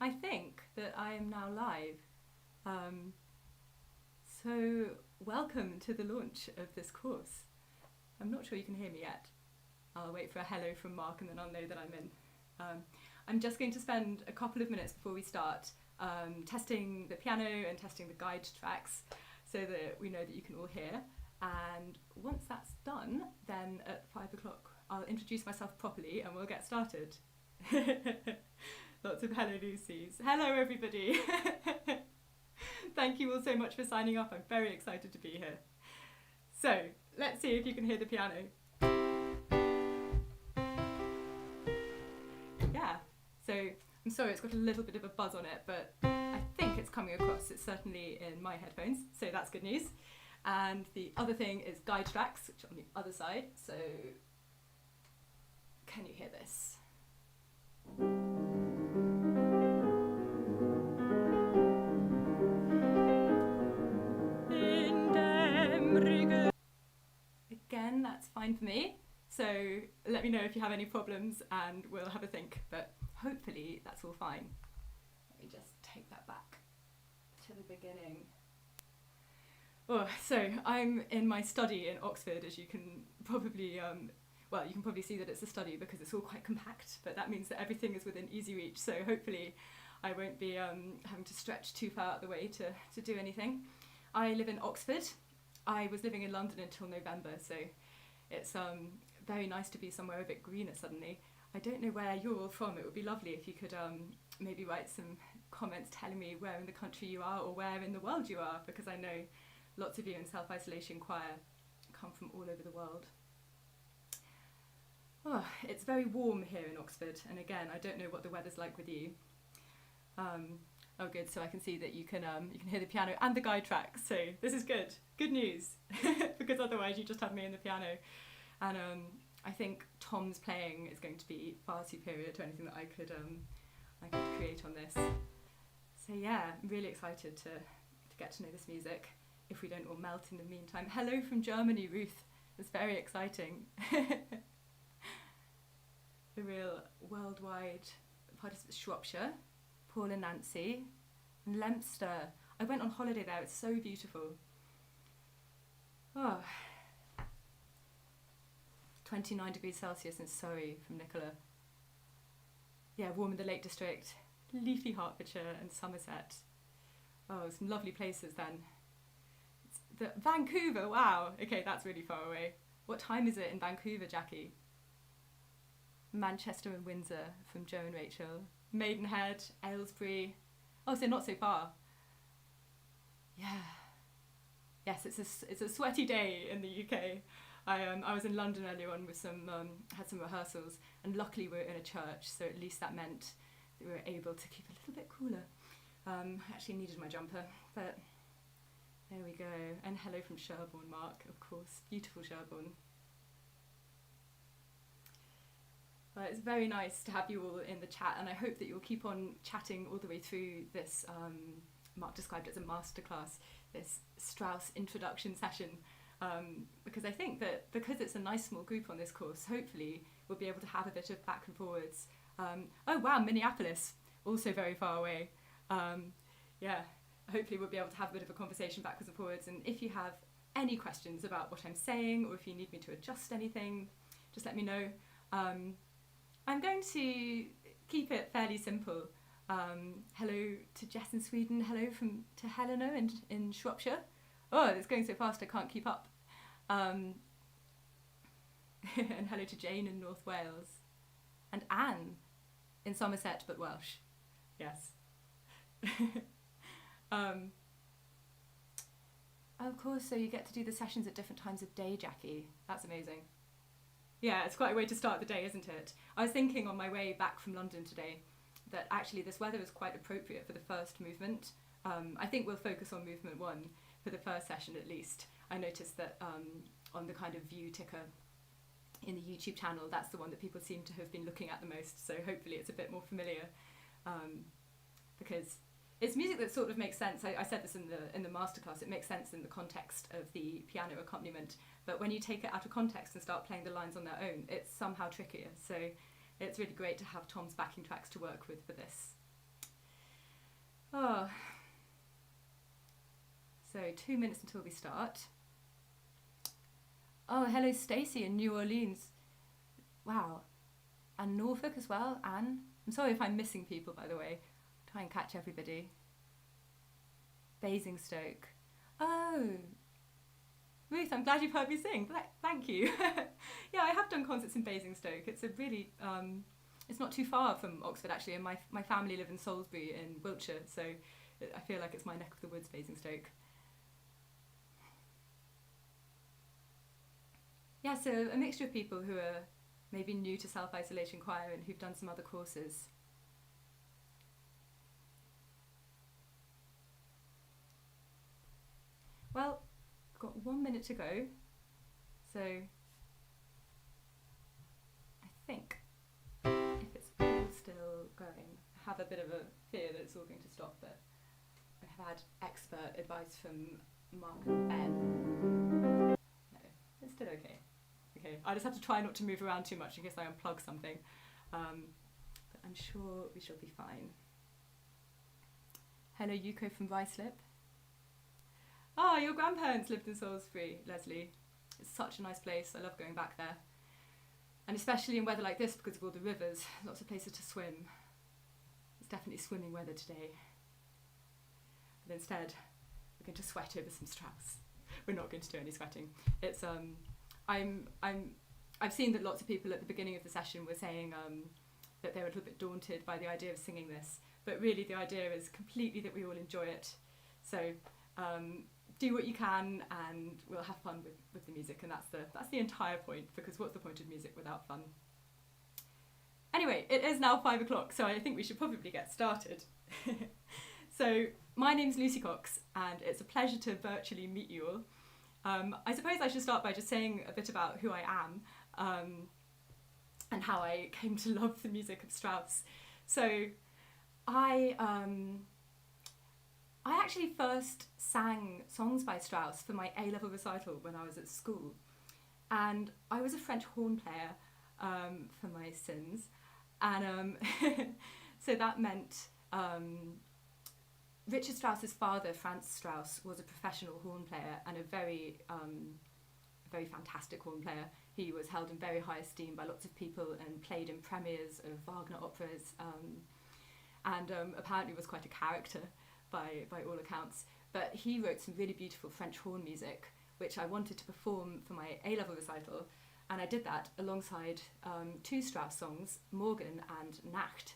I think that I am now live. So welcome to the launch of this course. I'm not sure you can hear me yet. I'll wait for a hello from Mark and then I'll know that I'm in. I'm just going to spend a couple of minutes before we start testing the piano and testing the guide tracks so that we know that you can all hear. And once that's done, then at 5 o'clock I'll introduce myself properly and we'll get started. Lots of hello Lucy's. Hello everybody. Thank you all so much for signing up. I'm very excited to be here. So let's see if you can hear the piano. Yeah, so I'm sorry it's got a little bit of a buzz on it, but I think it's coming across. It's certainly in my headphones, so that's good news. And the other thing is guide tracks, which are on the other side. So can you hear this? Again, that's fine for me. So let me know if you have any problems and we'll have a think, but hopefully that's all fine. Let me just take that back to the beginning. Oh, so I'm in my study in Oxford, as you can probably, well, you can probably see that it's a study because it's all quite compact, but that means that everything is within easy reach. So hopefully I won't be having to stretch too far out the way to do anything. I live in Oxford. I was living in London until November, so it's very nice to be somewhere a bit greener suddenly. I don't know where you're all from. It would be lovely if you could maybe write some comments telling me where in the country you are or where in the world you are, because I know lots of you in Self-Isolation Choir come from all over the world. Oh, it's very warm here in Oxford, and again, I don't know what the weather's like with you. Oh good, so I can see that you can hear the piano and the guide track, so this is good. Good news, because otherwise you just have me and the piano. And I think Tom's playing is going to be far superior to anything that I could create on this. So yeah, I'm really excited to get to know this music, if we don't all melt in the meantime. Hello from Germany, Ruth. It's very exciting. The real worldwide participants. Shropshire, Paul and Nancy, and Leominster. I went on holiday there, it's so beautiful. Oh, 29 degrees Celsius in Surrey from Nicola. Yeah, warm in the Lake District, leafy Hertfordshire and Somerset. Oh, some lovely places then. Vancouver, wow. Okay, that's really far away. What time is it in Vancouver, Jackie? Manchester and Windsor from Joe and Rachel. Maidenhead, Aylesbury. Oh, so not so far. Yeah. Yes, it's a sweaty day in the UK. I was in London earlier on with had some rehearsals, and luckily we were in a church, so at least that meant that we were able to keep a little bit cooler. I actually needed my jumper, but there we go. And hello from Sherborne, Mark, of course. Beautiful Sherborne. It's very nice to have you all in the chat, and I hope that you'll keep on chatting all the way through this, Mark described it as a masterclass, this Strauss introduction session, because I think that because it's a nice small group on this course, hopefully we'll be able to have a bit of back and forwards. Oh wow, Minneapolis, also very far away. Yeah, hopefully we'll be able to have a bit of a conversation backwards and forwards, and if you have any questions about what I'm saying, or if you need me to adjust anything, just let me know. I'm going to keep it fairly simple. Hello to Jess in Sweden, hello to Helena in Shropshire. Oh, it's going so fast I can't keep up. And hello to Jane in North Wales. And Anne in Somerset, but Welsh. Yes. Of course, so you get to do the sessions at different times of day, Jackie. That's amazing. Yeah, it's quite a way to start the day, isn't it? I was thinking on my way back from London today that actually this weather is quite appropriate for the first movement. I think we'll focus on movement 1 for the first session at least. I noticed that on the kind of view ticker in the YouTube channel, that's the one that people seem to have been looking at the most, so hopefully it's a bit more familiar, because it's music that sort of makes sense. I said this in the masterclass, it makes sense in the context of the piano accompaniment, but when you take it out of context and start playing the lines on their own, it's somehow trickier. So it's really great to have Tom's backing tracks to work with for this. Oh, so 2 minutes until we start. Oh, hello Stacey in New Orleans. Wow. And Norfolk as well, Anne. I'm sorry if I'm missing people, by the way. Try and catch everybody. Basingstoke. Oh, Ruth, I'm glad you've heard me sing. Thank you. Yeah, I have done concerts in Basingstoke. It's a really, it's not too far from Oxford actually, and my family live in Salisbury in Wiltshire, so I feel like it's my neck of the woods, Basingstoke. Yeah, so a mixture of people who are maybe new to self-isolation choir and who've done some other courses. Well, I've got 1 minute to go, so I think if it's all still going, I have a bit of a fear that it's all going to stop, but I have had expert advice from Mark and Ben. No, it's still okay. Okay, I just have to try not to move around too much in case I unplug something, but I'm sure we shall be fine. Hello Yuko from Ruislip. Ah, your grandparents lived in Salisbury, Leslie. It's such a nice place. I love going back there. And especially in weather like this because of all the rivers, lots of places to swim. It's definitely swimming weather today. But instead, we're going to sweat over some Strauss. We're not going to do any sweating. It's I've seen that lots of people at the beginning of the session were saying that they were a little bit daunted by the idea of singing this, but really the idea is completely that we all enjoy it. So do what you can and we'll have fun with the music, and that's the entire point, because what's the point of music without fun? Anyway, it is now 5 o'clock, so I think we should probably get started. So my name's Lucy Cox and it's a pleasure to virtually meet you all. I suppose I should start by just saying a bit about who I am and how I came to love the music of Strauss. So I actually first sang songs by Strauss for my A-level recital when I was at school. And I was a French horn player for my sins. And so that meant Richard Strauss's father, Franz Strauss, was a professional horn player and a very fantastic horn player. He was held in very high esteem by lots of people and played in premieres of Wagner operas, and apparently was quite a character by all accounts. But he wrote some really beautiful French horn music, which I wanted to perform for my A-level recital, and I did that alongside two Strauss songs, Morgen and Nacht.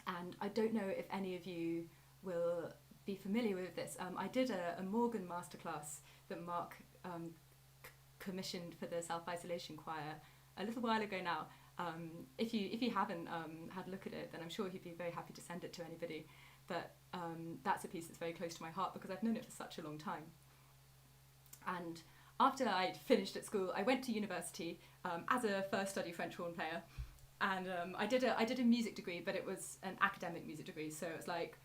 And I don't know if any of you will be familiar with this. I did a Morgen masterclass that Mark commissioned for the self-isolation choir a little while ago now. If you haven't had a look at it, then I'm sure he'd be very happy to send it to anybody. But that's a piece that's very close to my heart because I've known it for such a long time. And after I'd finished at school, I went to university as a first study French horn player, and I did a music degree, but it was an academic music degree, so it was like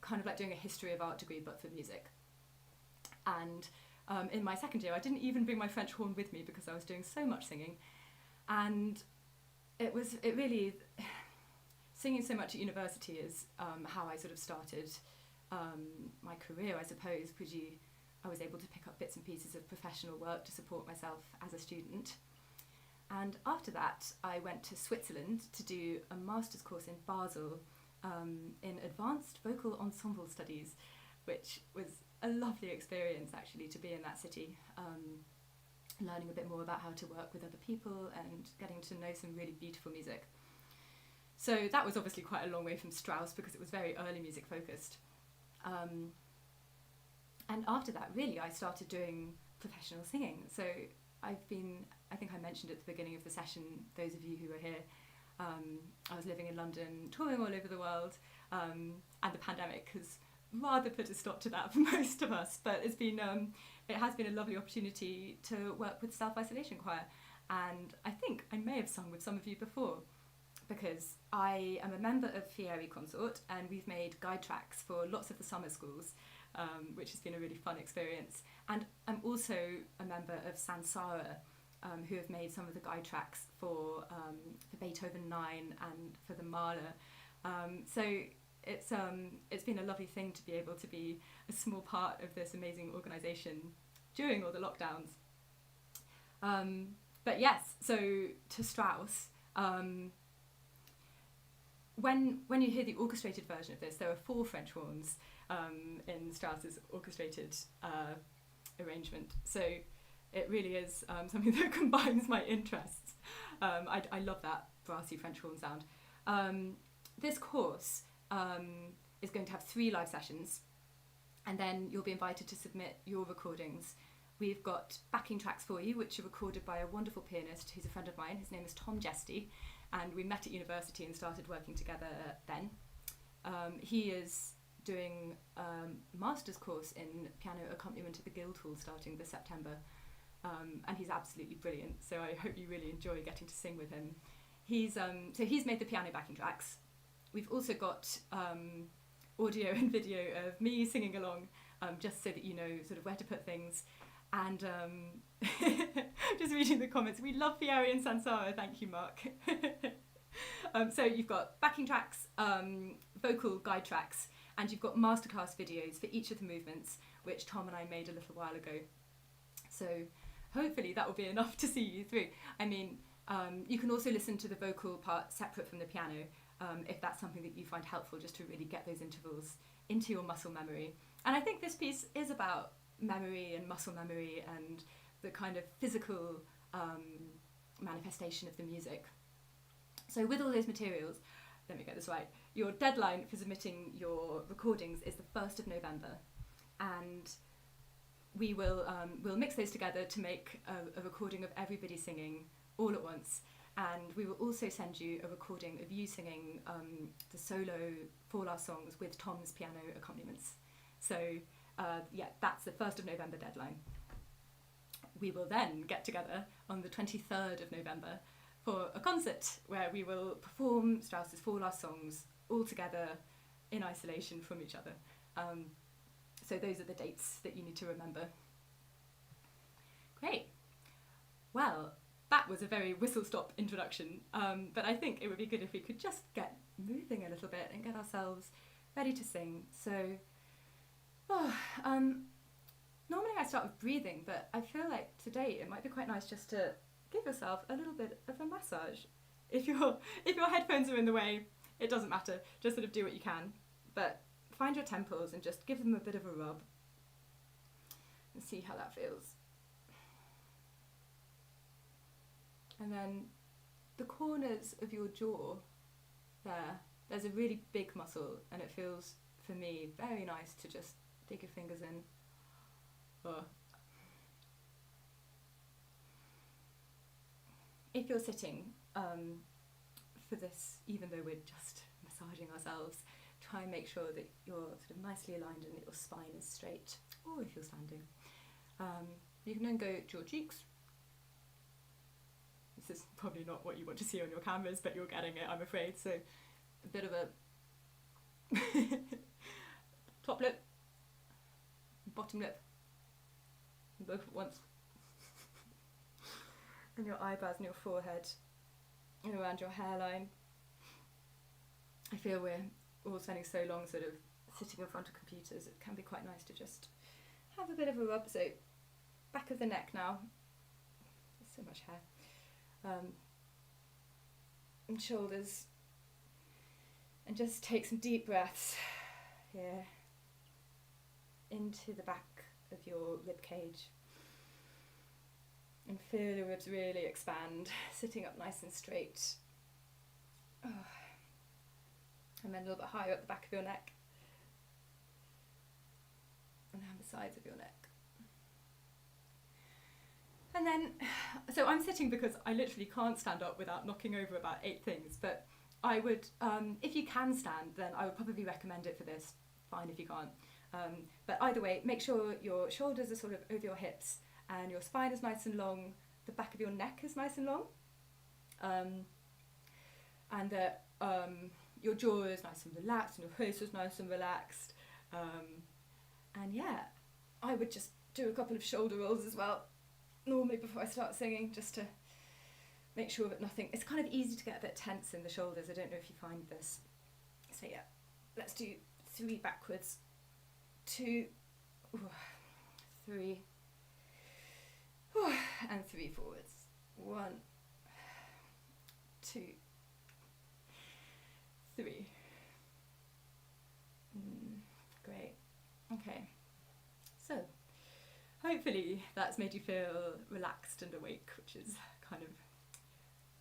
kind of like doing a history of art degree but for music. And in my second year I didn't even bring my French horn with me because I was doing so much singing, and it really singing so much at university is how I sort of started my career, I suppose, because I was able to pick up bits and pieces of professional work to support myself as a student. And after that I went to Switzerland to do a master's course in Basel in advanced vocal ensemble studies, which was a lovely experience actually, to be in that city, learning a bit more about how to work with other people and getting to know some really beautiful music. So that was obviously quite a long way from Strauss because it was very early music focused. And after that, really, I started doing professional singing. So I think I mentioned at the beginning of the session, those of you who are here, I was living in London, touring all over the world, and the pandemic has rather put a stop to that for most of us, but it has been a lovely opportunity to work with self-isolation choir, and I think I may have sung with some of you before, because I am a member of Fieri Consort, and we've made guide tracks for lots of the summer schools, which has been a really fun experience. And I'm also a member of Sansara, who have made some of the guide tracks for Beethoven 9 and for the Mahler. So it's been a lovely thing to be able to be a small part of this amazing organisation during all the lockdowns. But yes, so to Strauss, when you hear the orchestrated version of this, there are 4 French horns in Strauss's orchestrated arrangement. So it really is something that combines my interests. I love that brassy French horn sound. This course is going to have 3 live sessions, and then you'll be invited to submit your recordings. We've got backing tracks for you, which are recorded by a wonderful pianist who's a friend of mine. His name is Tom Jesty, and we met at university and started working together then. He is doing a master's course in piano accompaniment at the Guildhall starting this September, and he's absolutely brilliant, so I hope you really enjoy getting to sing with him. He's made the piano backing tracks. We've also got audio and video of me singing along, just so that you know sort of where to put things. And just reading the comments, we love Fieri and Sansara, thank you, Mark. So you've got backing tracks, vocal guide tracks, and you've got masterclass videos for each of the movements, which Tom and I made a little while ago. So hopefully that will be enough to see you through. I mean, you can also listen to the vocal part separate from the piano, if that's something that you find helpful, just to really get those intervals into your muscle memory. And I think this piece is about memory and muscle memory and the kind of physical manifestation of the music. So with all those materials, let me get this right, your deadline for submitting your recordings is the 1st of November, and we will we'll mix those together to make a recording of everybody singing all at once, and we will also send you a recording of you singing the solo 4 last songs with Tom's piano accompaniments. So yeah, that's the 1st of November deadline. We will then get together on the 23rd of November for a concert where we will perform Strauss's 4 last songs all together in isolation from each other. So those are the dates that you need to remember. Great. Well, that was a very whistle-stop introduction, but I think it would be good if we could just get moving a little bit and get ourselves ready to sing. So, normally I start with breathing, but I feel like today it might be quite nice just to give yourself a little bit of a massage. If your headphones are in the way, it doesn't matter, just sort of do what you can, but find your temples and just give them a bit of a rub and see how that feels. And then the corners of your jaw there's a really big muscle, and it feels, for me, very nice to just dig your fingers in. Oh. If you're sitting for this, even though we're just massaging ourselves, try and make sure that you're sort of nicely aligned and that your spine is straight. Or if you're standing, you can then go to your cheeks. This is probably not what you want to see on your cameras, but you're getting it, I'm afraid. So a bit of a top lip, bottom lip, both at once. And your eyebrows and your forehead and around your hairline. I feel we're all spending so long sort of sitting in front of computers, it can be quite nice to just have a bit of a rub. So back of the neck now, there's so much hair, and shoulders, and just take some deep breaths here into the back of your rib cage. And feel your ribs really expand, sitting up nice and straight. Oh. And then a little bit higher at the back of your neck. And down the sides of your neck. And then, so I'm sitting because I literally can't stand up without knocking over about 8 things, but I would, if you can stand, then I would probably recommend it for this. Fine if you can't. But either way, make sure your shoulders are sort of over your hips, and your spine is nice and long, the back of your neck is nice and long, and that your jaw is nice and relaxed, and your face is nice and relaxed. And yeah, I would just do a couple of shoulder rolls as well, normally before I start singing, just to make sure that nothing, it's kind of easy to get a bit tense in the shoulders, I don't know if you find this. So yeah, let's do 3 backwards, 2, 3, and 3 forwards. 1, 2, 3. Great. Okay. So, hopefully that's made you feel relaxed and awake, which is kind of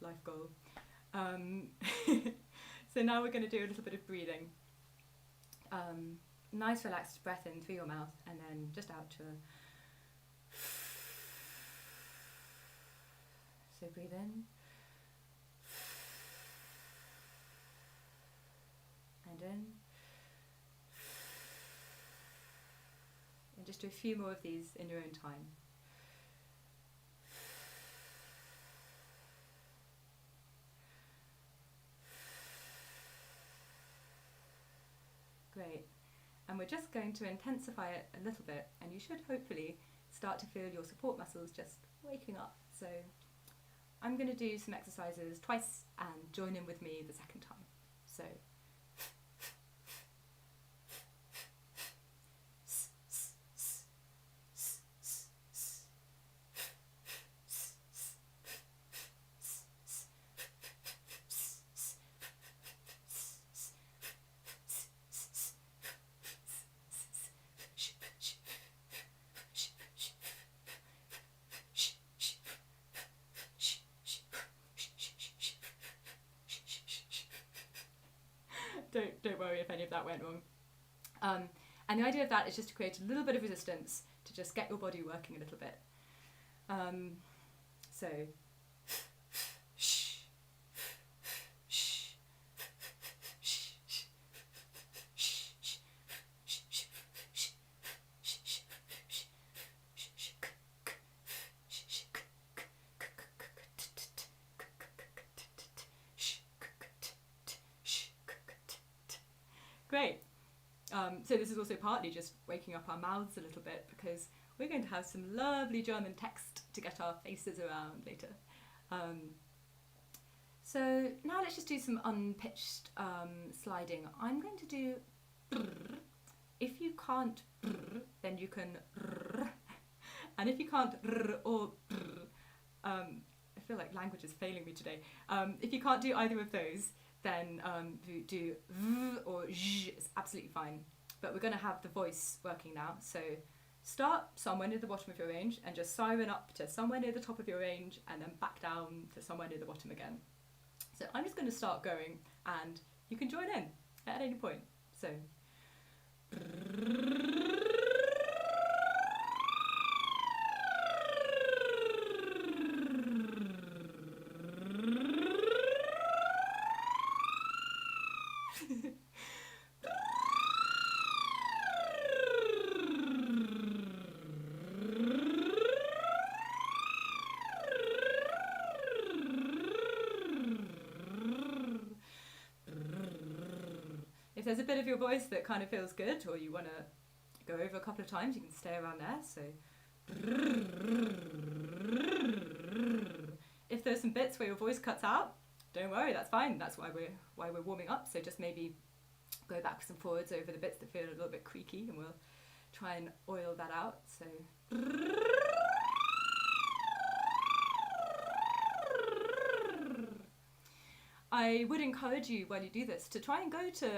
life goal. So now we're going to do a little bit of breathing. Nice relaxed breath in through your mouth and then just out to so breathe in and in, and just do a few more of these in your own time. Great. And we're just going to intensify it a little bit, and you should hopefully start to feel your support muscles just waking up. So I'm going to do some exercises twice and join in with me the second time. So don't worry if any of that went wrong. And the idea of that is just to create a little bit of resistance to just get your body working a little bit. So great. So this is also partly just waking up our mouths a little bit, because we're going to have some lovely German text to get our faces around later. So now let's just do some unpitched sliding. I'm going to do brr. If you can't brr, then you can rrr. And if you can't brr or brr, I feel like language is failing me today. If you can't do either of those, then do v or zh, it's absolutely fine. But we're going to have the voice working now. So start somewhere near the bottom of your range and just siren up to somewhere near the top of your range and then back down to somewhere near the bottom again. So I'm just going to start going and you can join in at any point. So if there's a bit of your voice that kind of feels good or you want to go over a couple of times, you can stay around there. So if there's some bits where your voice cuts out, don't worry, that's fine. That's why we're warming up. So just maybe go backwards and forwards over the bits that feel a little bit creaky, and we'll try and oil that out. So I would encourage you, while you do this, to try and go to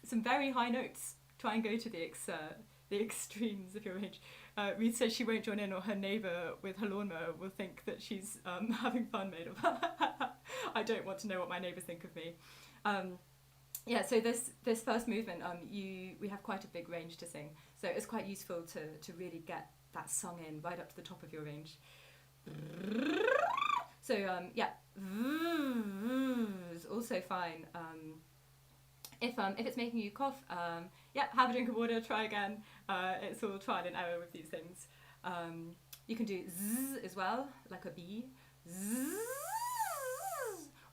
some very high notes. Try and go to the extremes of your range. Ruth says she won't join in, or her neighbour with her lawnmower will think that she's having fun made of her. I don't want to know what my neighbours think of me. Yeah, so this first movement, we have quite a big range to sing, so it's quite useful to really get that sung in right up to the top of your range. So yeah, is also fine. If it's making you cough, yeah, have a drink of water, try again. It's all trial and error with these things. You can do zzz as well, like a bee. Zzz.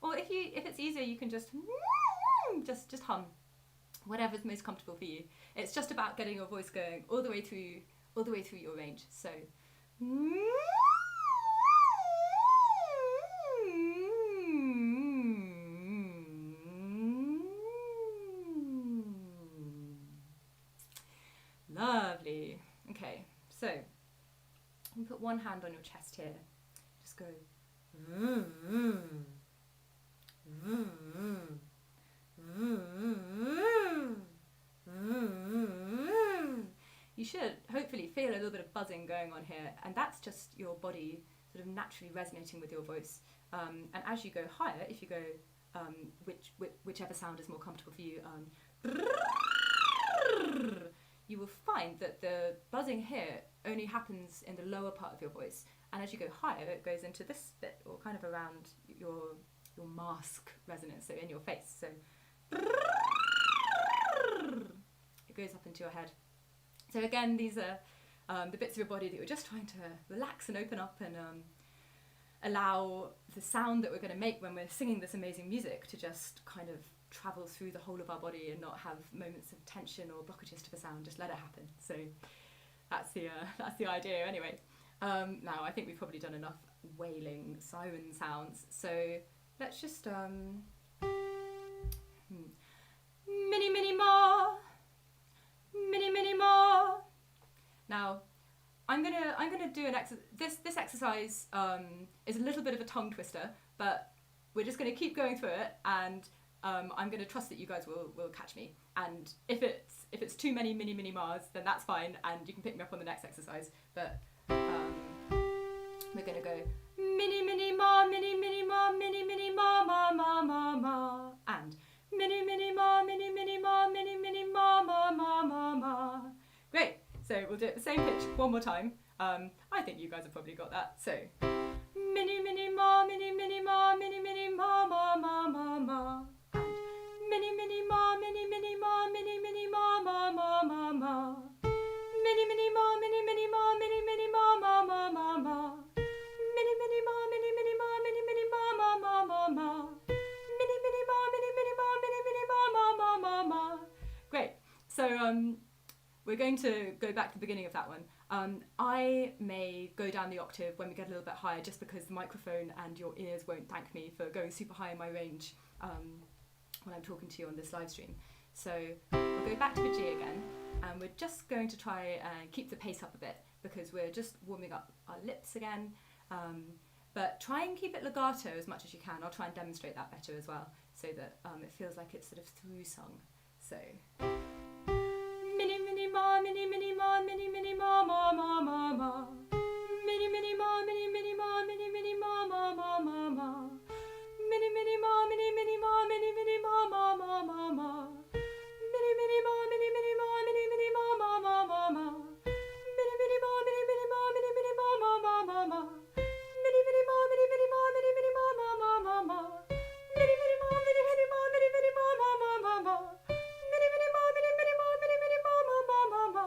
Or if it's easier, you can just hum, whatever's most comfortable for you. It's just about getting your voice going all the way through your range. So. Lovely. Okay, so you put one hand on your chest here. Just go. You should hopefully feel a little bit of buzzing going on here, and that's just your body sort of naturally resonating with your voice. And as you go higher, if you go whichever sound is more comfortable for you, you will find that the buzzing here only happens in the lower part of your voice, and as you go higher, it goes into this bit, or kind of around your mask resonance, so in your face. So it goes up into your head. So again, these are the bits of your body that you're just trying to relax and open up, and allow the sound that we're going to make when we're singing this amazing music to just kind of travel through the whole of our body and not have moments of tension or blockages to the sound. Just let it happen. So that's the idea anyway. Now I think we've probably done enough wailing siren sounds, so let's just mini mini more, mini mini more. Now I'm gonna do this exercise is a little bit of a tongue twister, but we're just gonna keep going through it, and I'm gonna trust that you guys will catch me. And if it's too many mini mini mars, then that's fine, and you can pick me up on the next exercise. But we're gonna go mini mini ma, mini mini ma, mini mini ma ma ma ma ma, and mini mini ma, mini mini ma, mini mini ma ma ma ma ma. Great. So we'll do it the same pitch one more time. I think you guys have probably got that. So mini mini ma, mini mini ma, mini mini ma ma ma ma ma, and mini mini ma, mini mini ma, mini mini ma ma ma ma ma, mini mini ma, mini mini ma, mini mini ma ma ma ma ma, mini mini ma, mini mini ma, mini mini ma ma ma ma ma, mini mini ma, mini mini ma, mini mini ma ma ma ma ma. Great. So we're going to go back to the beginning of that one. I may go down the octave when we get a little bit higher, just because the microphone and your ears won't thank me for going super high in my range when I'm talking to you on this live stream. So we'll go back to the G again, and we're just going to try and keep the pace up a bit, because we're just warming up our lips again. But try and keep it legato as much as you can. I'll try and demonstrate that better as well, so that it feels like it's sort of through sung. So mini mini ma, mini mini ma, mini mini ma ma ma ma ma, mini mini ma, mini mini ma, mini mini ma ma ma ma ma, mini mini ma, mini mini ma, mini mini ma ma ma ma ma, mini mini ma, mini mini ma, mini mini ma ma ma ma ma, mini mini ma, mini mini ma, mini mini ma ma ma ma ma, mini mini ma, mini mini ma, mini mini ma ma ma ma ma, mini mini ma, mini mini ma, mini mini ma ma ma ma ma, mini mini ma, mini mini ma, mini mini ma ma ma ma ma, mini mini ma, mini mini ma, mini mini ma ma ma ma ma, mini mini ma, mini mini ma, mini mini ma ma ma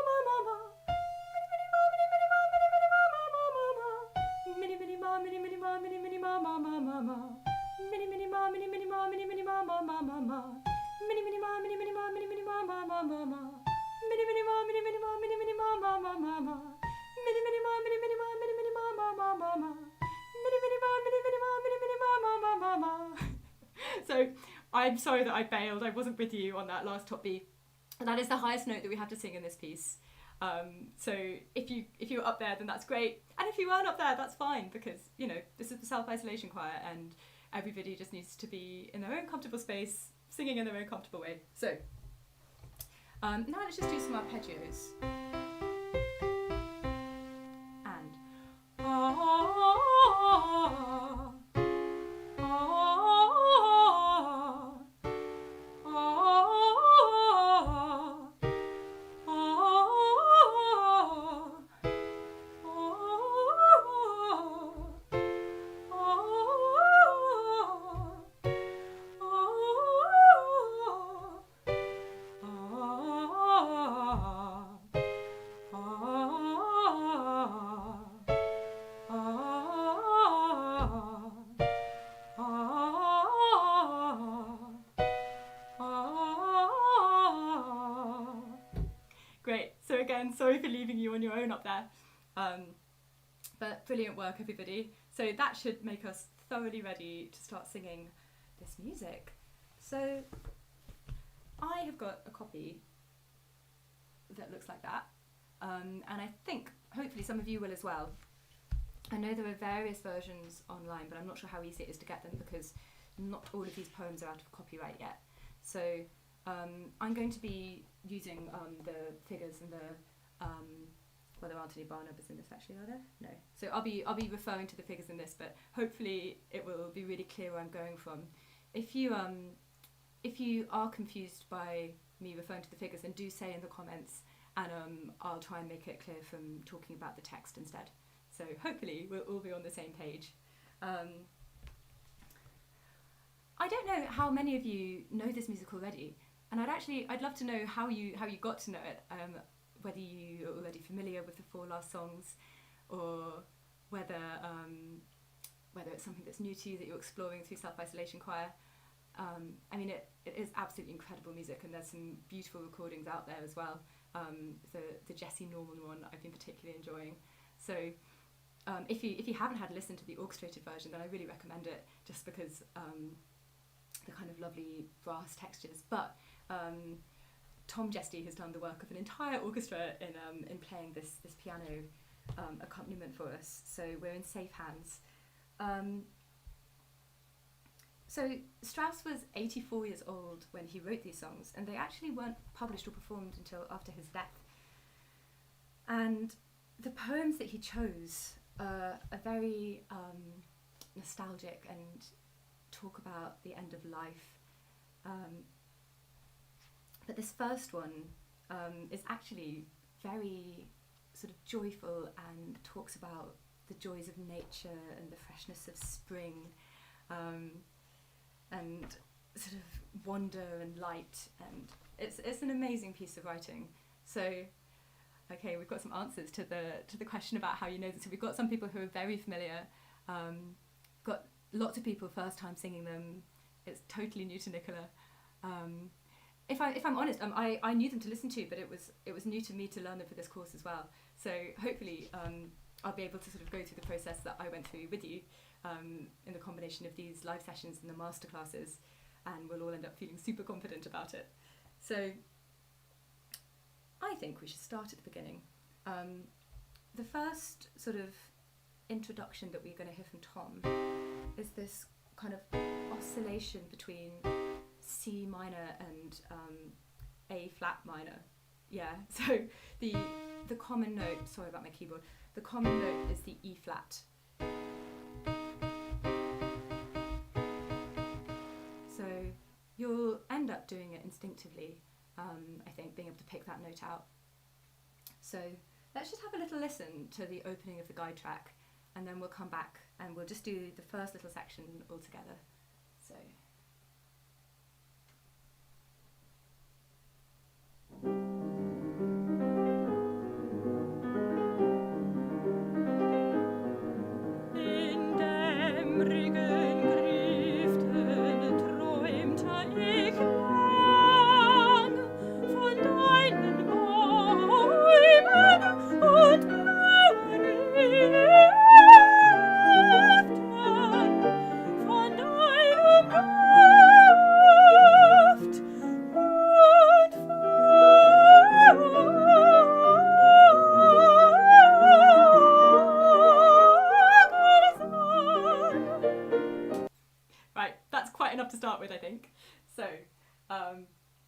ma ma, mini mini ma, mini mini ma, mini mini ma ma ma ma ma, mini mini ma, mini mini ma, mini mini ma ma ma ma ma, mini mini ma, mini mini ma, mini mini ma ma ma ma ma, mini mini ma, mini mini ma, mini mini ma ma ma ma ma, mini mini ma, mini mini ma, mini mini ma ma ma ma ma, mini mini ma, mini mini ma, mini mini ma ma ma ma ma, mini mini ma, mini mini ma, mini mini ma ma ma ma ma. So I'm sorry that I bailed. I wasn't with you on that last top B. And that is the highest note that we have to sing in this piece. So if you were up there, then that's great. And if you weren't up there, that's fine, because, you know, this is the self-isolation choir, and everybody just needs to be in their own comfortable space, singing in their own comfortable way. So now let's just do some arpeggios. And great. So again, sorry for leaving you on your own up there. But brilliant work, everybody. So that should make us thoroughly ready to start singing this music. So I have got a copy that looks like that, and I think hopefully some of you will as well. I know there are various versions online, but I'm not sure how easy it is to get them because not all of these poems are out of copyright yet. So I'm going to be using the figures and the well, there aren't any bar numbers in this actually, are there? No. So I'll be referring to the figures in this, but hopefully it will be really clear where I'm going from. If you are confused by me referring to the figures, then do say in the comments, and I'll try and make it clear from talking about the text instead. So hopefully we'll all be on the same page. I don't know how many of you know this music already, and I'd love to know how you got to know it. Whether you are already familiar with the 4 last songs, or whether it's something that's new to you that you're exploring through Self-Isolation Choir. I mean, it is absolutely incredible music, and there's some beautiful recordings out there as well. The Jesse Norman one I've been particularly enjoying. So if you haven't had a listen to the orchestrated version, then I really recommend it, just because the kind of lovely brass textures. But Tom Jesty has done the work of an entire orchestra in playing this piano accompaniment for us, so we're in safe hands. So Strauss was 84 years old when he wrote these songs, and they actually weren't published or performed until after his death. And the poems that he chose are very nostalgic and talk about the end of life. But this first one is actually very sort of joyful and talks about the joys of nature and the freshness of spring, and sort of wonder and light, and it's an amazing piece of writing. So, okay, we've got some answers to the question about how you know this. So we've got some people who are very familiar, got lots of people first time singing them. It's totally new to Nicola. If I'm honest, I knew them to listen to, but it was new to me to learn them for this course as well. So hopefully I'll be able to sort of go through the process that I went through with you in the combination of these live sessions and the masterclasses, and we'll all end up feeling super confident about it. So I think we should start at the beginning. The first sort of introduction that we're going to hear from Tom is this kind of oscillation between C minor and A flat minor. Yeah, so the common note, sorry about my keyboard, the common note is the E flat. So you'll end up doing it instinctively, I think, being able to pick that note out. So let's just have a little listen to the opening of the guide track, and then we'll come back and we'll just do the first little section all together. So.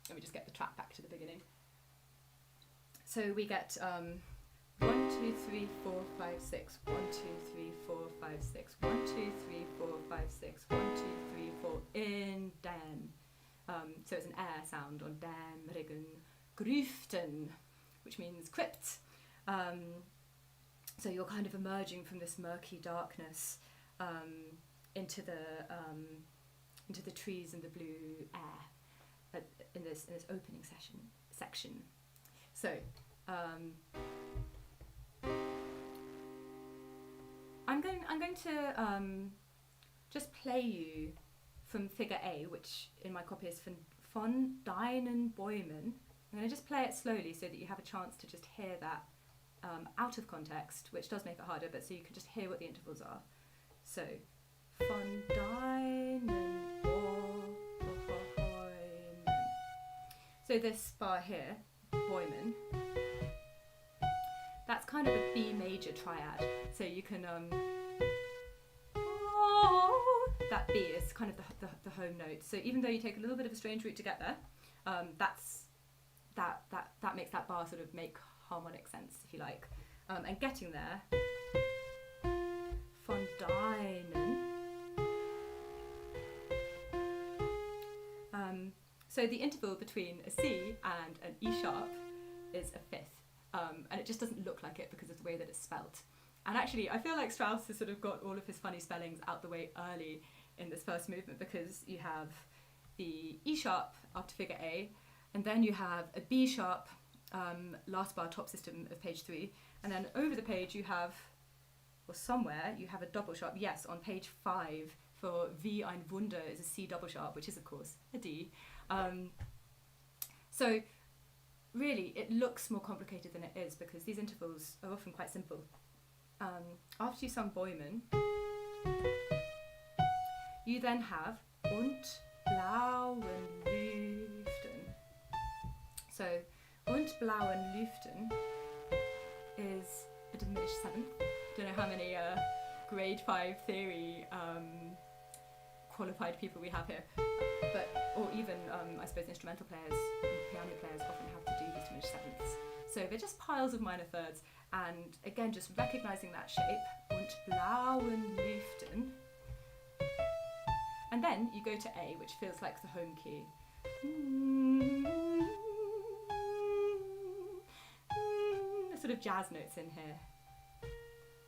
Let me just get the track back to the beginning. So we get 1, 2, 3, 4, 5, 6, 1, 2, 3, 4, 5, 6, 1, 2, 3, 4, 5, 6, 1, 2, 3, 4 in den. So it's an air sound on dämrigen Grüften, which means crypt. So you're kind of emerging from this murky darkness into the trees and the blue air in this opening section. So I'm going to just play you from figure A, which in my copy is von deinen Bäumen. I'm going to just play it slowly so that you have a chance to just hear that out of context, which does make it harder, but so you can just hear what the intervals are. So, von deinen Bäumen. So this bar here, Bäumen, that's kind of a B major triad. So you can, that B is kind of the home note. So even though you take a little bit of a strange route to get there, that makes that bar sort of make harmonic sense, if you like. And getting there, von deinen. So the interval between a C and an E sharp is a fifth, and it just doesn't look like it because of the way that it's spelt. And actually, I feel like Strauss has sort of got all of his funny spellings out the way early in this first movement, because you have the E sharp after figure A, and then you have a B sharp, last bar top system of page 3, and then over the page you have, or somewhere, you have a double sharp. Yes, on page 5 for Wie ein Wunder is a C double sharp, which is of course a D. So really it looks more complicated than it is, because these intervals are often quite simple. After you sung Bäumen, you then have und blauen Lüften. So und blauen Lüften is a diminished seventh. Don't know how many grade 5 theory qualified people we have here, but or even I suppose instrumental players and piano players often have to do these diminished sevenths. So they're just piles of minor thirds, and again just recognising that shape, und blauen Lüften, and then you go to A, which feels like the home key. There's sort of jazz notes in here.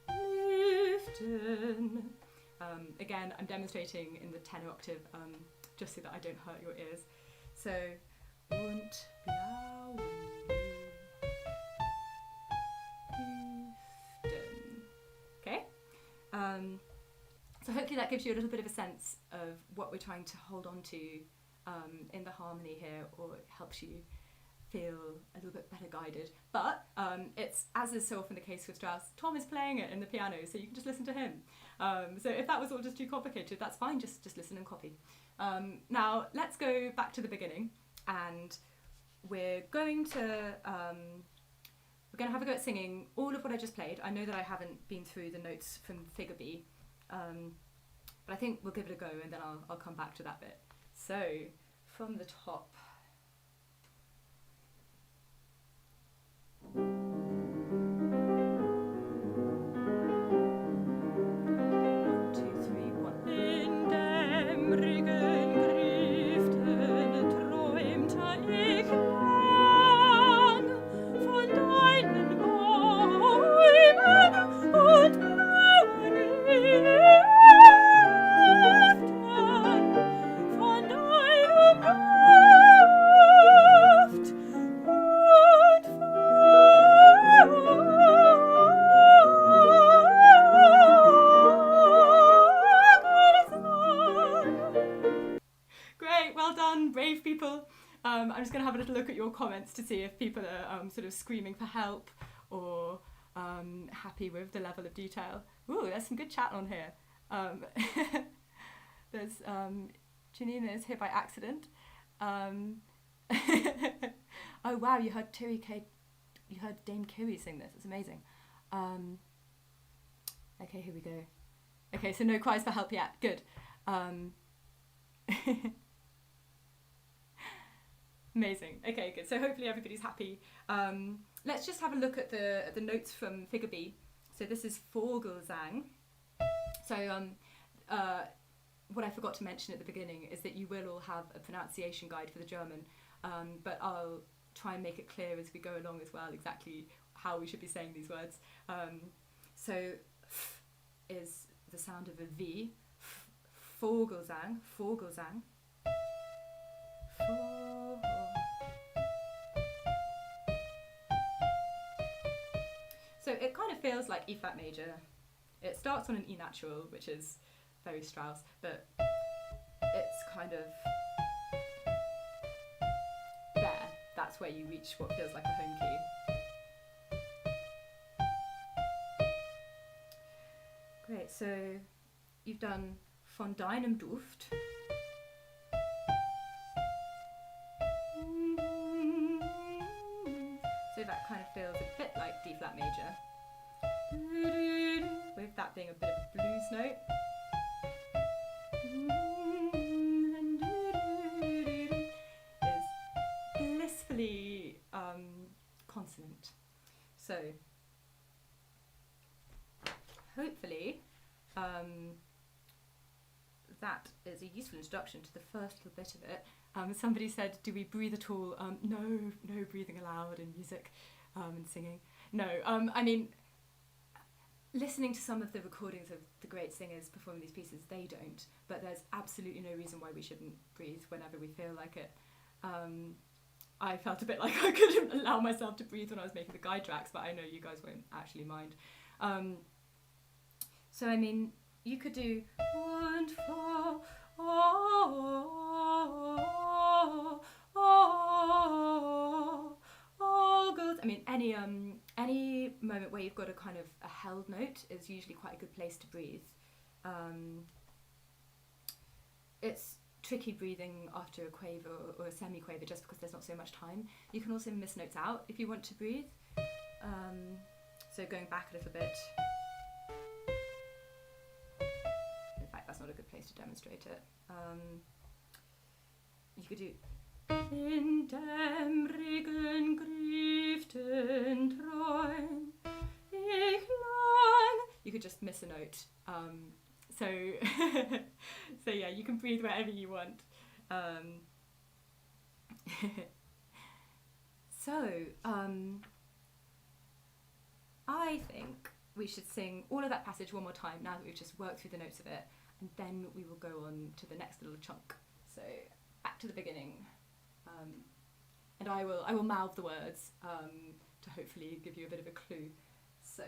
Lüften. Again, I'm demonstrating in the tenor octave, just so that I don't hurt your ears. So, und blauen Lüften. Okay? So hopefully that gives you a little bit of a sense of what we're trying to hold on to in the harmony here, or it helps you feel a little bit better guided. But it's, as is so often the case with Strauss, Tom is playing it in the piano, so you can just listen to him. So if that was all just too complicated, that's fine, just listen and copy. Now let's go back to the beginning, and we're going to have a go at singing all of what I just played. I know that I haven't been through the notes from figure B, but I think we'll give it a go, and then I'll come back to that bit. So from the top. 1, 2, 3, 1. In dämmrigen Grüften träumte ich lang von deinen Bäumen und blauen Lüften, von deinem Duft und Great, well done, brave people. I'm just going to have a little look at your comments to see if people are sort of screaming for help or happy with the level of detail. Ooh, there's some good chat on here. There's Janina is here by accident. Oh wow, you heard you heard Dame Kiri sing this. It's amazing. Okay, here we go. Okay, so no cries for help yet. Good. Amazing. Okay, good. So hopefully everybody's happy. Let's just have a look at the notes from figure B. So this is Vogelsang. So what I forgot to mention at the beginning is that you will all have a pronunciation guide for the German, but I'll try and make it clear as we go along as well exactly how we should be saying these words. So f is the sound of a V. Vogelsang, Vogelsang. So it kind of feels like E flat major. It starts on an E natural, which is very Strauss, but it's kind of there. That's where you reach what feels like a home key. Great, so you've done von deinem Duft. that major, with that being a bit of a blues note. Is blissfully consonant. So hopefully that is a useful introduction to the first little bit of it. Somebody said, do we breathe at all? No breathing allowed in music and singing. No, I mean, listening to some of the recordings of the great singers performing these pieces, they don't, but there's absolutely no reason why we shouldn't breathe whenever we feel like it. I felt a bit like I couldn't allow myself to breathe when I was making the guide tracks, but I know you guys won't actually mind. So I mean, you could do and fa, all goes. I mean, any moment where you've got a kind of a held note is usually quite a good place to breathe. It's tricky breathing after a quaver or a semi-quaver just because there's not so much time. You can also miss notes out if you want to breathe. So going back a little bit. In fact, that's not a good place to demonstrate it. You could do in dem Regen grieften Träum ich lang. You could just miss a note. So yeah, you can breathe wherever you want. I think we should sing all of that passage one more time now that we've just worked through the notes of it, and then we will go on to the next little chunk. So back to the beginning, and I will mouth the words to hopefully give you a bit of a clue. So.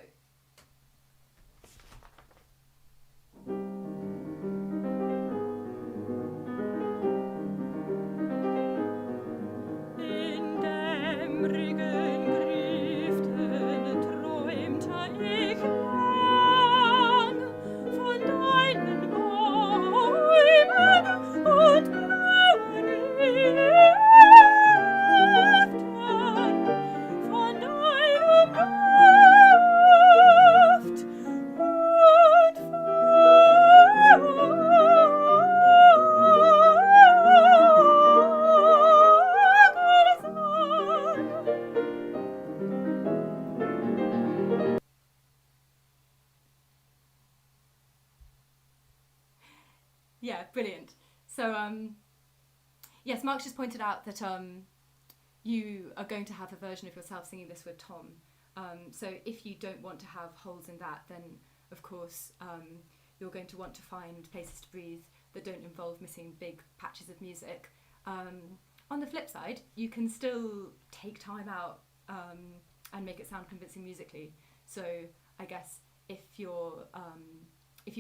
In dem Regen grieften träumte ich lang von deinen Bäumen und blauen Lüften, von deinem Duft und Yeah, brilliant. So, yes, Mark's just pointed out that you are going to have a version of yourself singing this with Tom. So if you don't want to have holes in that, then of course you're going to want to find places to breathe that don't involve missing big patches of music. On the flip side, you can still take time out and make it sound convincing musically. So I guess if you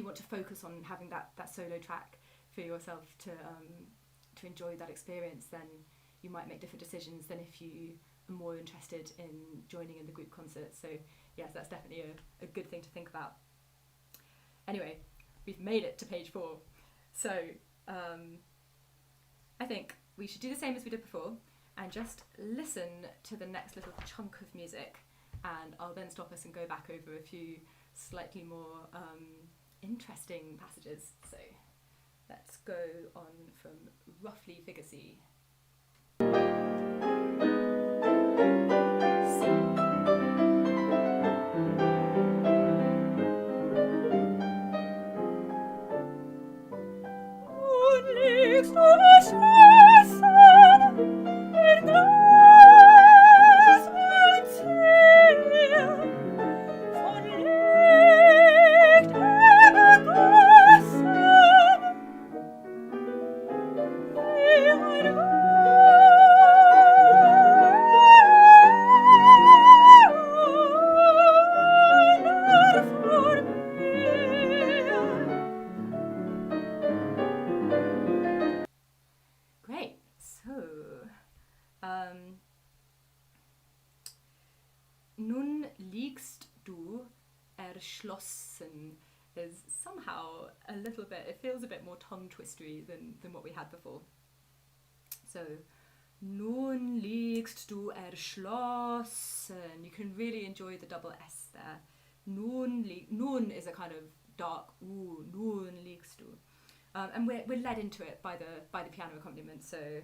want to focus on having that solo track for yourself to enjoy that experience, then you might make different decisions than if you are more interested in joining in the group concert. So yes, that's definitely a good thing to think about. Anyway, we've made it to page 4. So I think we should do the same as we did before and just listen to the next little chunk of music, and I'll then stop us and go back over a few slightly more interesting passages. So let's go on from roughly figure C. Nun liegst du erschlossen is somehow a little bit, it feels a bit more tongue twistery than what we had before. So Nun liegst du erschlossen. You can really enjoy the double S there. Nun is a kind of dark ooh. Nun liegst du, and we're led into it by the piano accompaniment. So,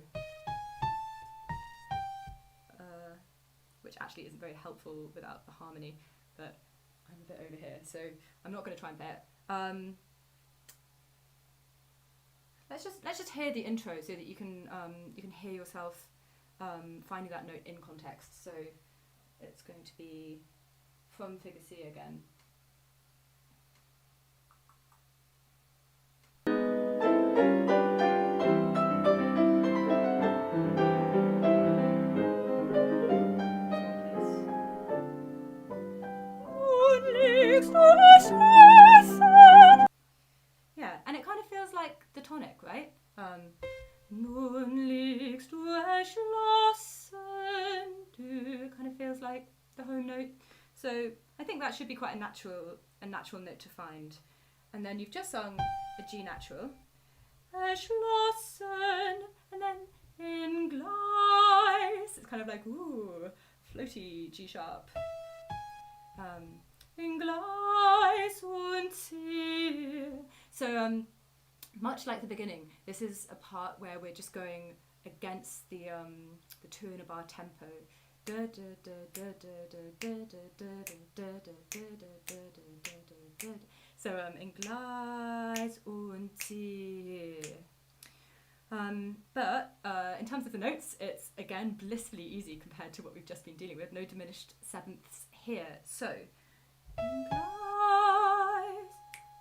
which actually isn't very helpful without the harmony. But I'm a bit over here, so I'm not going to try and play it. Let's just hear the intro so that you can hear yourself finding that note in context. So it's going to be from Figure C again. Yeah, and it kind of feels like the tonic, right? Nun liegst du erschlossen. It kind of feels like the home note. So I think that should be quite a natural note to find. And then you've just sung a G natural. Erschlossen, and then in Gleis. It's kind of like, ooh, floaty G sharp. In Gleis und Ziel. So much like the beginning, this is a part where we're just going against the 2 in a bar tempo. So in Gleis und Ziel. But in terms of the notes, it's again blissfully easy compared to what we've just been dealing with. No diminished sevenths here. So in Gleis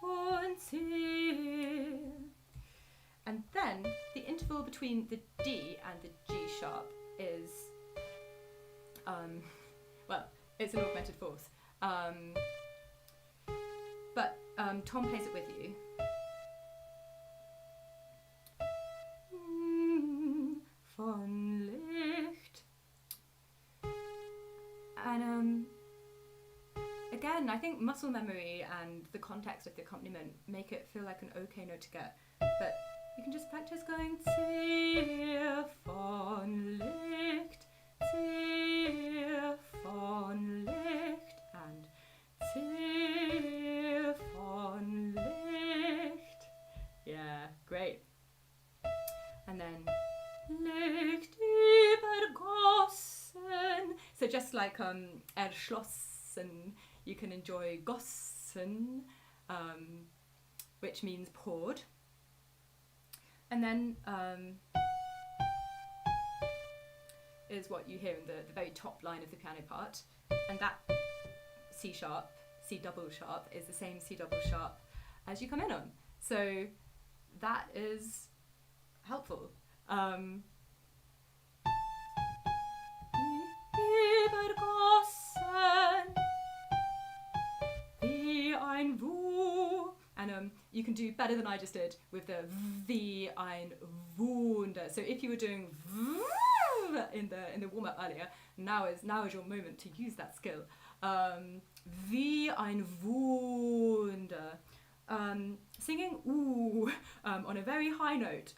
und Ziel. And then the interval between the D and the G sharp is, well, it's an augmented fourth. But Tom plays it with you. Von Licht. And again, I think muscle memory and the context of the accompaniment make it feel like an okay note to get. But you can just practice going Zier von Licht, Zier von Licht, and Zier von Licht. Yeah, great. And then Licht übergossen. So just like erschlossen, you can enjoy gossen, which means poured. And then is what you hear in the very top line of the piano part. And that C sharp, C double sharp, is the same C double sharp as you come in on. So that is helpful. Wie ein Wu. And you can do better than I just did with the wie ein Wunder. So if you were doing in the warm up earlier, now is your moment to use that skill. Wie ein Wunder. Singing ooh on a very high note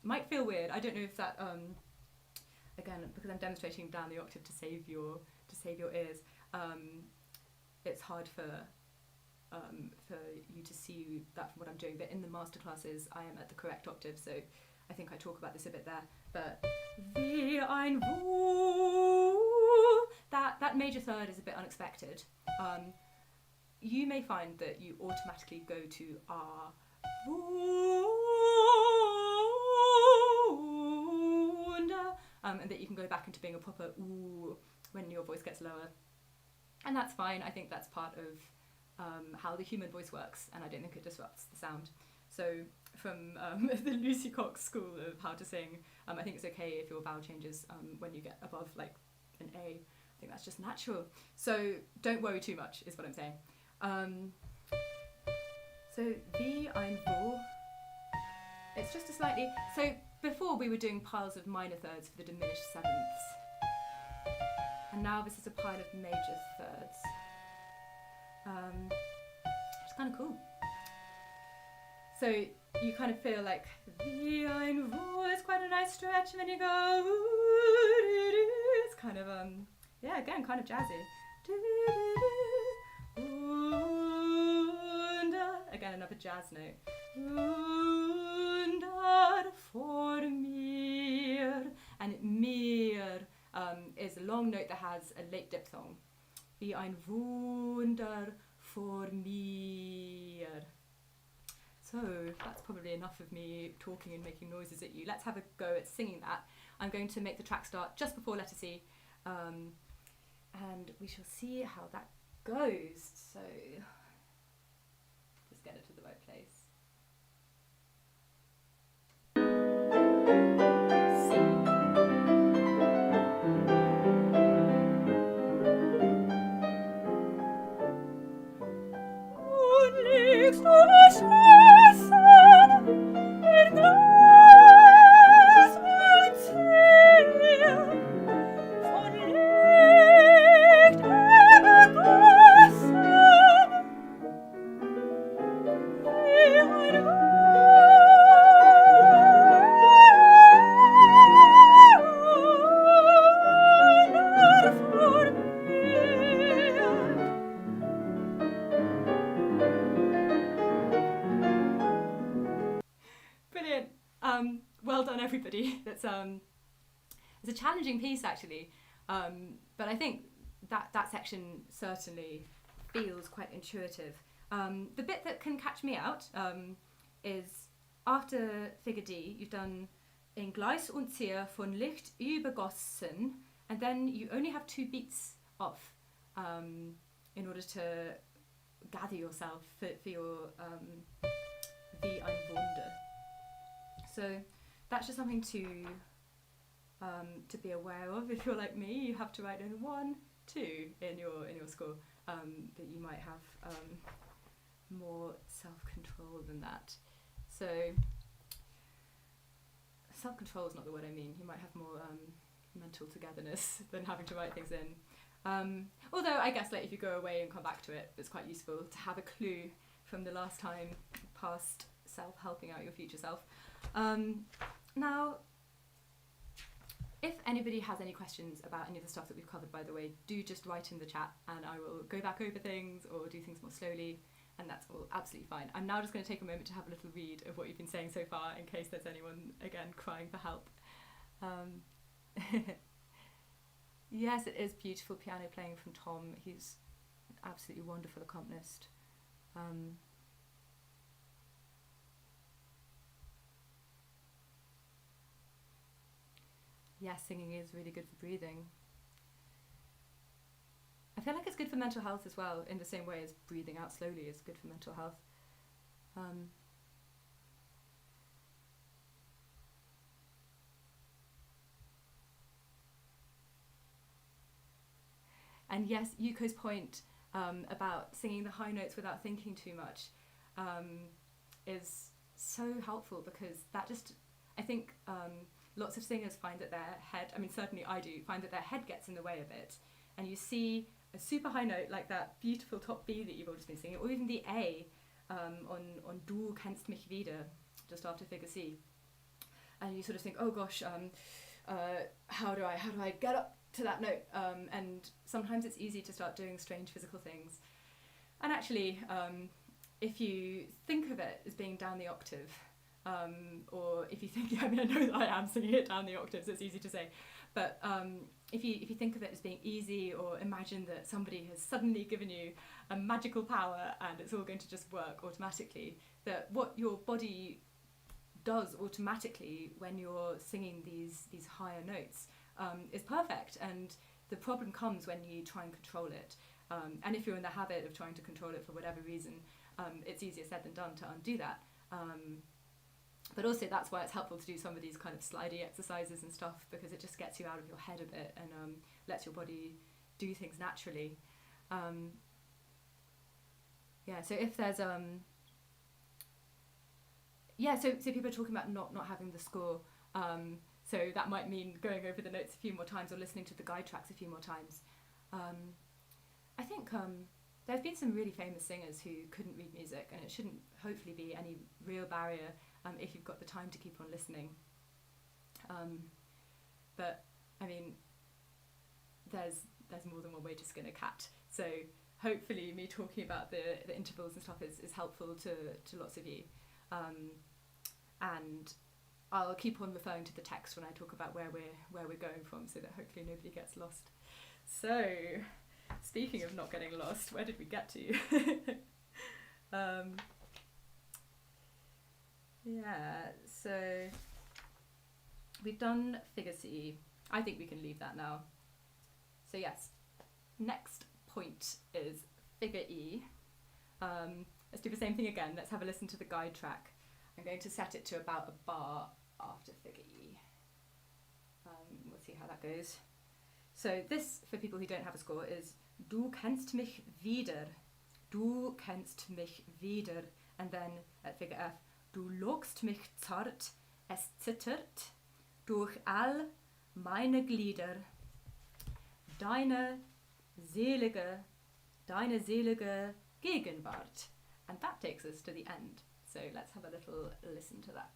might feel weird. I don't know if that again, because I'm demonstrating down the octave to save your ears. It's hard for you to see that from what I'm doing, but in the masterclasses I am at the correct octave, so I think I talk about this a bit there. But wie ein Wu, that major third is a bit unexpected. You may find that you automatically go to ah, wunder, and that you can go back into being a proper ooh when your voice gets lower, and that's fine. I think that's part of how the human voice works, and I don't think it disrupts the sound. So from the Lucy Cox school of how to sing, I think it's okay if your vowel changes when you get above like an A. I think that's just natural. So don't worry too much is what I'm saying. So wie ein Wu, it's just a slightly, so before we were doing piles of minor thirds for the diminished sevenths, and now this is a pile of major thirds. It's kind of cool. So you kind of feel like wie ein Wu is quite a nice stretch, and then you go, it's kind of yeah, again, kind of jazzy. Again, another jazz note. For mir, and mir is a long note that has a late diphthong. Wie ein Wunder vor mir. So that's probably enough of me talking and making noises at you. Let's have a go at singing that. I'm going to make the track start just before letter C, and we shall see how that goes. So just get it to the right place. Brilliant. Well done, everybody. It's a challenging piece, actually, but I think that section certainly feels quite intuitive. The bit that can catch me out is after figure D, you've done in Gleis und Zier von Licht übergossen, and then you only have 2 beats off in order to gather yourself for your Wie ein Wunder. So that's just something to be aware of. If you're like me, you have to write in 1, 2 in your score, but you might have more self-control than that. So self-control is not the word I mean. You might have more mental togetherness than having to write things in. Although I guess like if you go away and come back to it, it's quite useful to have a clue from the last time, past self helping out your future self. Now, if anybody has any questions about any of the stuff that we've covered, by the way, do just write in the chat and I will go back over things or do things more slowly, and that's all absolutely fine. I'm now just going to take a moment to have a little read of what you've been saying so far in case there's anyone, again, crying for help. Yes, it is beautiful piano playing from Tom. He's an absolutely wonderful accompanist. Yes, singing is really good for breathing. I feel like it's good for mental health as well, in the same way as breathing out slowly is good for mental health. And yes, Yuko's point about singing the high notes without thinking too much is so helpful, because that just, I think lots of singers find that their head, I mean certainly I do, find that their head gets in the way of it. And you see a super high note like that beautiful top B that you've all just been singing, or even the A on Du kennst mich wieder, just after figure C. And you sort of think, oh gosh, how do I get up to that note? And sometimes it's easy to start doing strange physical things. And actually, if you think of it as being down the octave, or if you think, I mean, I know that I am singing it down the octaves, it's easy to say, but if you think of it as being easy, or imagine that somebody has suddenly given you a magical power and it's all going to just work automatically, that what your body does automatically when you're singing these higher notes is perfect, and the problem comes when you try and control it. And if you're in the habit of trying to control it for whatever reason, it's easier said than done to undo that. But also that's why it's helpful to do some of these kind of slidey exercises and stuff, because it just gets you out of your head a bit and lets your body do things naturally. Yeah, so if there's so people are talking about not having the score, so that might mean going over the notes a few more times or listening to the guide tracks a few more times. I think there have been some really famous singers who couldn't read music, and it shouldn't hopefully be any real barrier if you've got the time to keep on listening. But I mean, there's more than one way to skin a cat. So hopefully me talking about the intervals and stuff is helpful to lots of you. And I'll keep on referring to the text when I talk about where we're going from, so that hopefully nobody gets lost. So, speaking of not getting lost, where did we get to? Yeah, so we've done figure C. I think we can leave that now. So yes, next point is figure E. Let's do the same thing again. Let's have a listen to the guide track. I'm going to set it to about a bar after figure E. We'll see how that goes. So this, for people who don't have a score, is Du kennst mich wieder. Du kennst mich wieder. And then at figure F, Du lockst mich zart, es zittert durch all meine Glieder. Deine selige Gegenwart. And that takes us to the end. So let's have a little listen to that.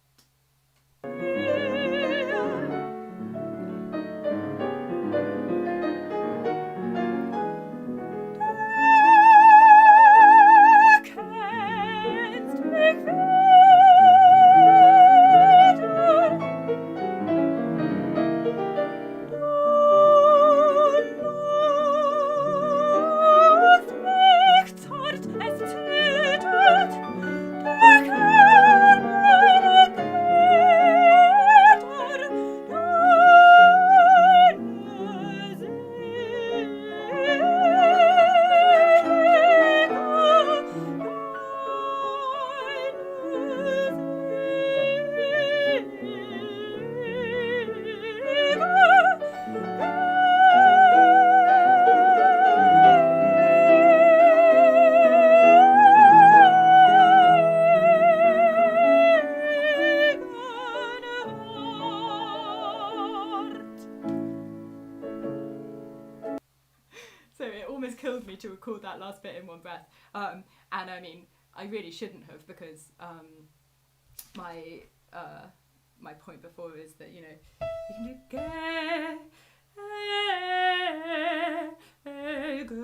Killed me to record that last bit in one breath, and I mean I really shouldn't have, because my point before is that, you know, you can do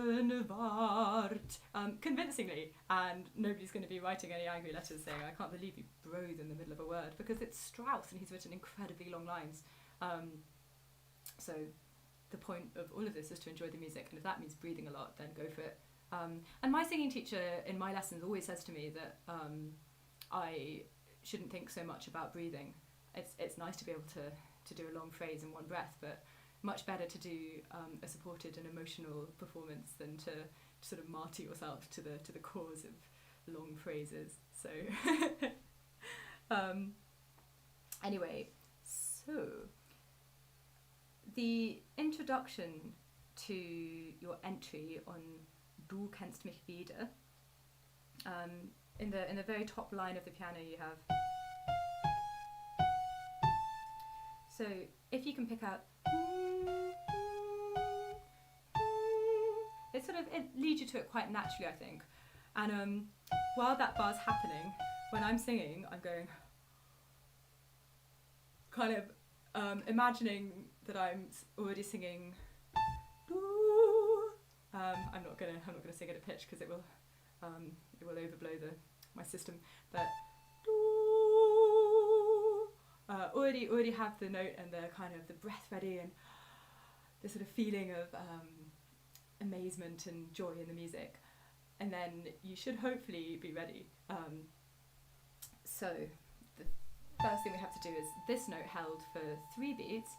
Gegenwart convincingly, and nobody's going to be writing any angry letters saying I can't believe you broke in the middle of a word, because it's Strauss and he's written incredibly long lines. So the point of all of this is to enjoy the music, and if that means breathing a lot, then go for it. And my singing teacher in my lessons always says to me that I shouldn't think so much about breathing. It's nice to be able to do a long phrase in one breath, but much better to do a supported and emotional performance than to sort of martyr yourself to the cause of long phrases. So anyway, so the introduction to your entry on Du kennst mich wieder, in the very top line of the piano you have. So if you can pick up, it leads you to it quite naturally, I think. And while that bar's happening, when I'm singing, I'm going kind of imagining that I'm already singing. I'm not gonna sing at a pitch because it will overblow my system. But already have the note and the kind of the breath ready and the sort of feeling of amazement and joy in the music, and then you should hopefully be ready. So the first thing we have to do is this note held for 3 beats.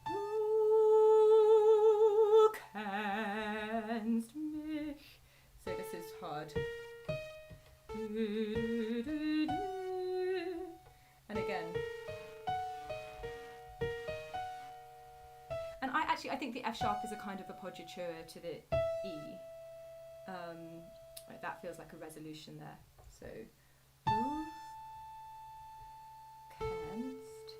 Du kennst mich. So this is hard. And again. And I think the F sharp is a kind of appoggiatura to the E. That feels like a resolution there. So du kennst.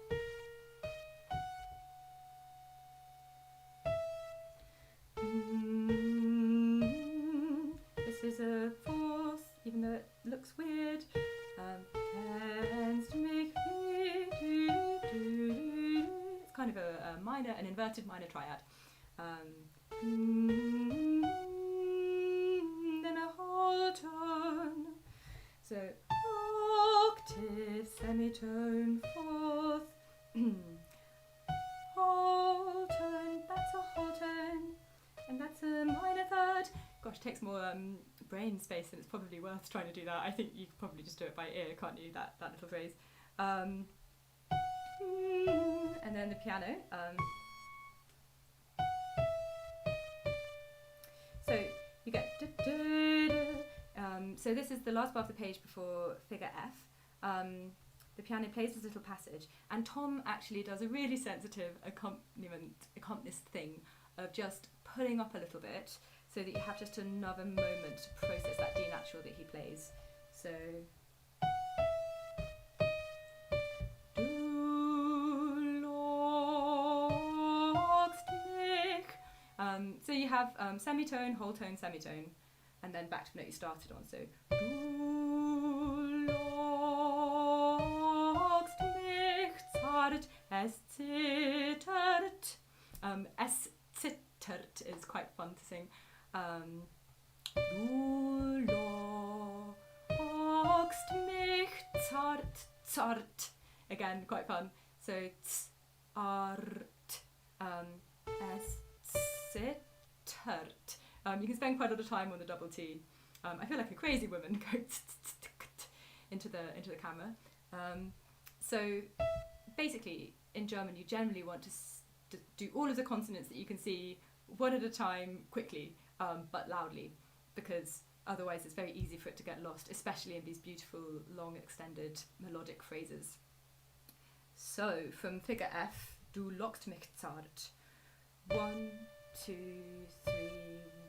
This is a fourth, even though it looks weird. kind of a minor, an inverted minor triad. Then a whole tone. So octave, semitone, fourth, whole tone, that's a whole tone, and that's a minor third. Gosh, it takes more brain space, and it's probably worth trying to do that. I think you could probably just do it by ear, can't you, that little phrase. And then the piano. So you get so this is the last bar of the page before figure F. The piano plays this little passage, and Tom actually does a really sensitive accompanist thing of just pulling up a little bit so that you have just another moment to process that D natural that he plays. So so you have semitone, whole tone, semitone, and then back to the note you started on. So du logst mich zart, es zittert. Es zittert is quite fun to sing. Du logst mich zart, zart. Again, quite fun. So zart, es zittert. You can spend quite a lot of time on the double T. I feel like a crazy woman going into the camera. So basically, in German, you generally want to do all of the consonants that you can see one at a time, quickly, but loudly, because otherwise it's very easy for it to get lost, especially in these beautiful, long, extended melodic phrases. So from figure F, du lockst mich zart. 1, 2, 3,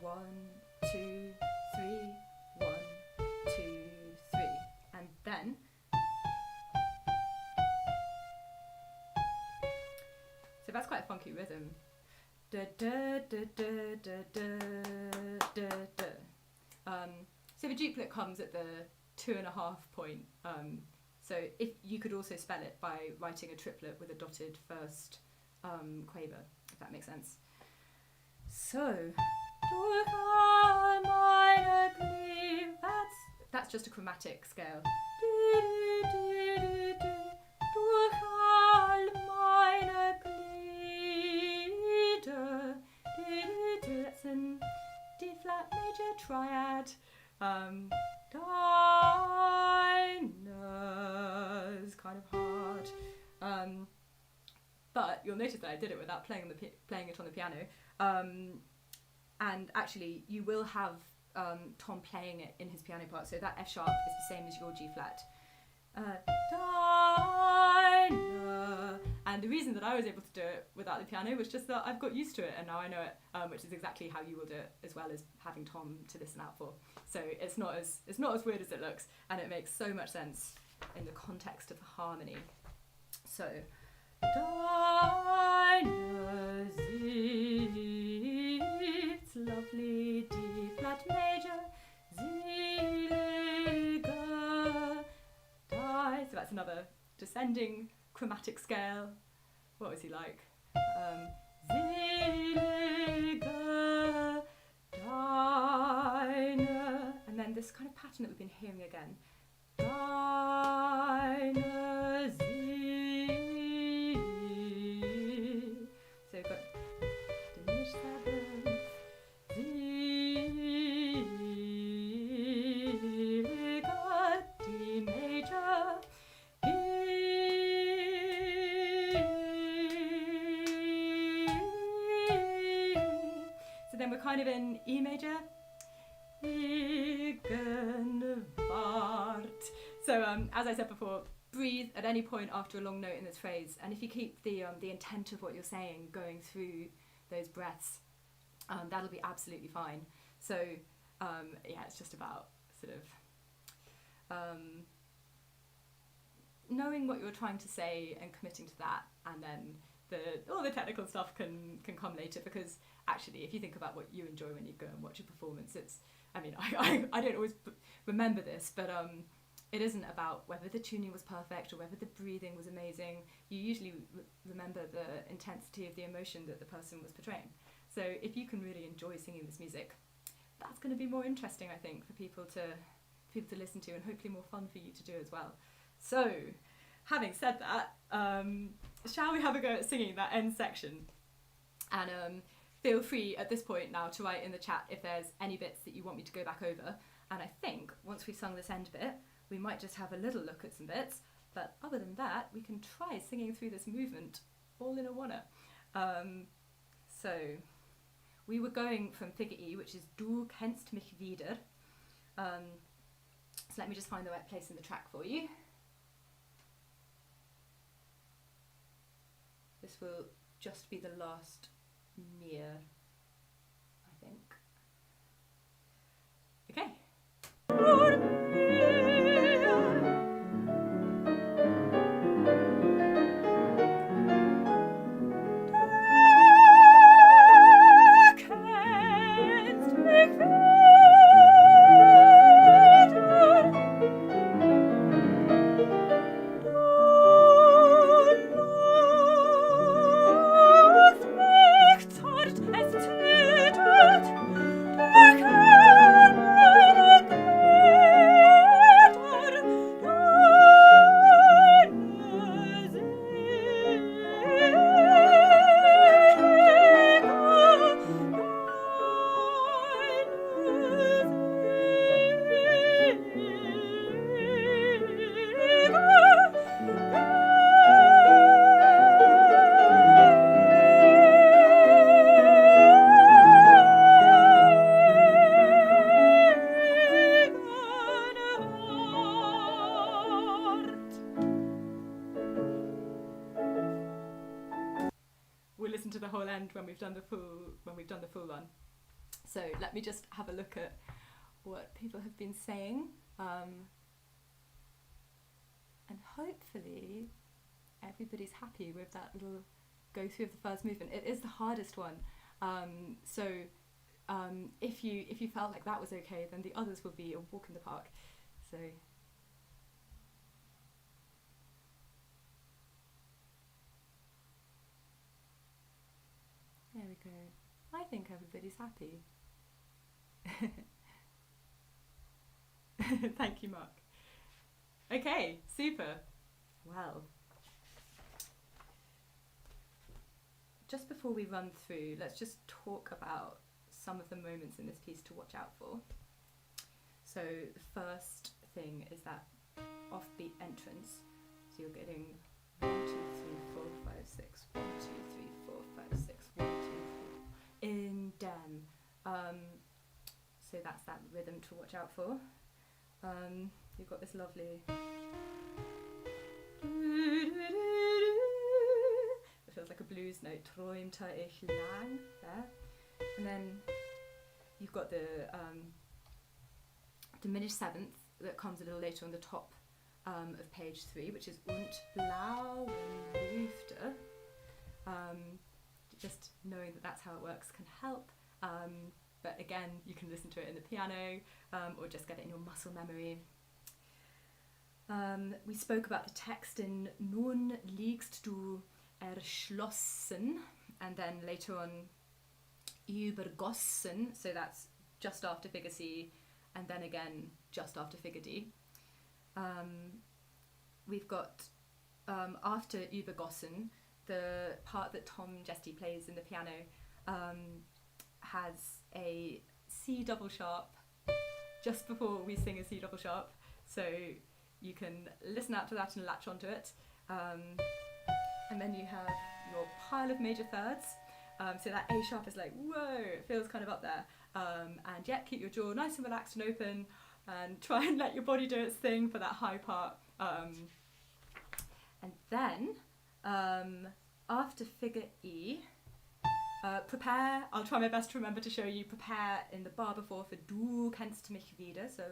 1, 2, 3, 1, 2, 3, and then so that's quite a funky rhythm. Da, da, da, da, da, da, da, da. So the duplet comes at the 2.5 point. So if you could also spell it by writing a triplet with a dotted first quaver, if that makes sense. So, that's just a chromatic scale. That's in D flat major triad. Dinah's kind of hard. But you'll notice that I did it without playing it on the piano. And actually, you will have Tom playing it in his piano part. So that F sharp is the same as your G flat. And the reason that I was able to do it without the piano was just that I've got used to it, and now I know it, which is exactly how you will do it, as well as having Tom to listen out for. So it's not as weird as it looks, and it makes so much sense in the context of the harmony. So. Deine sitzt lovely D flat major, selige die. So that's another descending chromatic scale. What was he like? Selige deine, and then this kind of pattern that we've been hearing again. Deine so we've got diminished seventh, D major, E. So then we're kind of in E major. Gegenwart. So as I said before, breathe at any point after a long note in this phrase, and if you keep the intent of what you're saying going through those breaths, that'll be absolutely fine. So yeah, it's just about sort of knowing what you're trying to say and committing to that, and then all the technical stuff can come later, because actually if you think about what you enjoy when you go and watch a performance, it's, I mean, I don't always remember this, but it isn't about whether the tuning was perfect or whether the breathing was amazing. You usually remember the intensity of the emotion that the person was portraying. So if you can really enjoy singing this music, that's going to be more interesting, I think, for people to listen to, and hopefully more fun for you to do as well. So, having said that, shall we have a go at singing that end section? And feel free at this point now to write in the chat if there's any bits that you want me to go back over. And I think once we've sung this end bit, we might just have a little look at some bits. But other than that, we can try singing through this movement all in a oneer. So we were going from figure E, which is Du kennst mich wieder. So let me just find the right place in the track for you. This will just be the last mir, I think. Okay. To the whole end when we've done the full one. So let me just have a look at what people have been saying, and hopefully everybody's happy with that little go through of the first movement. It is the hardest one, so if you felt like that was okay, then the others will be a walk in the park. So there we go. I think everybody's happy. Thank you, Mark. Okay, super. Well, just before we run through, let's just talk about some of the moments in this piece to watch out for. So the first thing is that offbeat entrance. So you're getting 1, 2, 3, 4, 5, 6, 1, 2, 3, 4, 5, 6, 1, 2, 3 in dem. So that's that rhythm to watch out for. You've got this lovely it feels like a blues note, träumte ich lang there. And then you've got the diminished seventh that comes a little later on the top of page 3, which is und blauen Lüfte. Just knowing that that's how it works can help. But again, you can listen to it in the piano or just get it in your muscle memory. We spoke about the text in Nun liegst du erschlossen, and then later on übergossen, so that's just after figure C, and then again just after figure D. We've got after übergossen, the part that Tom Jesty plays in the piano has a C double sharp just before we sing a C double sharp, so you can listen out to that and latch onto it. And then you have your pile of major thirds, so that A sharp is like, whoa, it feels kind of up there. And yet keep your jaw nice and relaxed and open, and try and let your body do its thing for that high part. And then after figure E, prepare, I'll try my best to remember to show you, prepare in the bar before for Du kennst mich wieder, so